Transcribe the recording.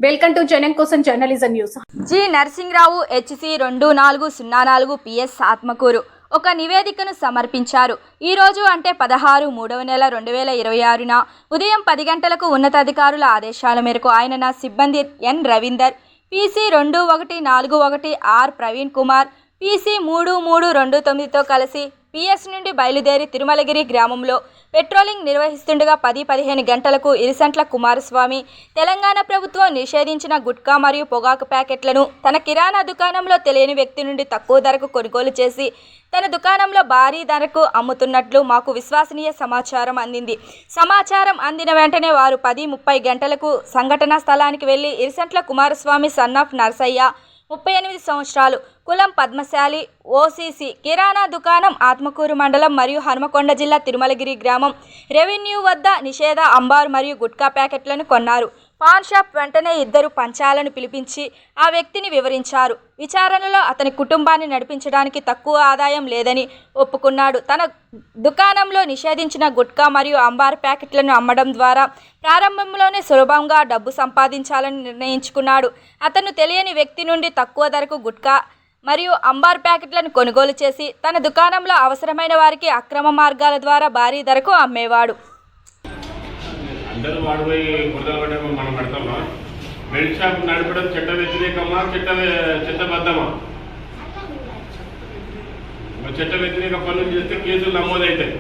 Welcome to Janam Kosam journalism news. G Narasimharao HC 2404 PS Atmakur ఒక నివేదికను సమర్పించారు. ఈ రోజు అంటే 16/3/2026న ఉదయం 10 గంటలకు ఉన్నతాధికారుల ఆదేశాల మేరకు ఆయన నా సిబ్బంది N Ravinder, PC 2141 R Praveen Kumar, PC 3329తో కలిసి PS నుండి బయలుదేరి తిరుమలగిరి గ్రామంలో పెట్రోలింగ్ నిర్వహిస్తుండగా 10-15 గంటలకు ఇరిసంట్ల కుమారస్వామి తెలంగాణ ప్రభుత్వం నిషేధించిన గుట్కా మరియు పొగాకు ప్యాకెట్లను తన కిరాణా దుకాణంలో తెలియని వ్యక్తి నుండి తక్కువ ధరకు కొనుగోలు చేసి తన దుకాణంలో భారీ ధరకు అమ్ముతున్నట్లు మాకు విశ్వసనీయ సమాచారం అందింది. సమాచారం అందిన వెంటనే వారు 10-30 గంటలకు సంఘటనా స్థలానికి వెళ్లి ఇరిసంట్ల కుమారస్వామి సన్నాఫ్ నర్సయ్య 38 సంవత్సరాలు, కులం పద్మశాలి, OCC, కిరాణా దుకాణం, ఆత్మకూరు మండలం మరియు హనుమకొండ జిల్లా తిరుమలగిరి గ్రామం రెవెన్యూ వద్ద నిషేధ అంబార్ మరియు గుట్కా ప్యాకెట్లను కొన్నారు. పాన్ షాప్ వెంటనే ఇద్దరు పంచాలను పిలిపించి ఆ వ్యక్తిని వివరించారు. విచారణలో అతని కుటుంబాన్ని నడిపించడానికి తక్కువ ఆదాయం లేదని ఒప్పుకున్నాడు. తన దుకాణంలో నిషేధించిన గుట్కా మరియు అంబార్ ప్యాకెట్లను అమ్మడం ద్వారా ప్రారంభంలోనే సులభంగా డబ్బు సంపాదించాలని నిర్ణయించుకున్నాడు. అతను తెలియని వ్యక్తి నుండి తక్కువ ధరకు గుట్కా మరియు అంబార్ ప్యాకెట్లను కొనుగోలు చేసి తన దుకాణంలో అవసరమైన వారికి అక్రమ మార్గాల ద్వారా భారీ ధరకు అమ్మేవాడు. అందరూ వాడిపోయి బురదలు మనం పెడతామా? మెడిల్ షాప్ నడపడం చట్ట వ్యతిరేకమా, చట్టబద్ధమా? చట్ట వ్యతిరేక పనులు చేస్తే కేసులు నమోదవుతాయి.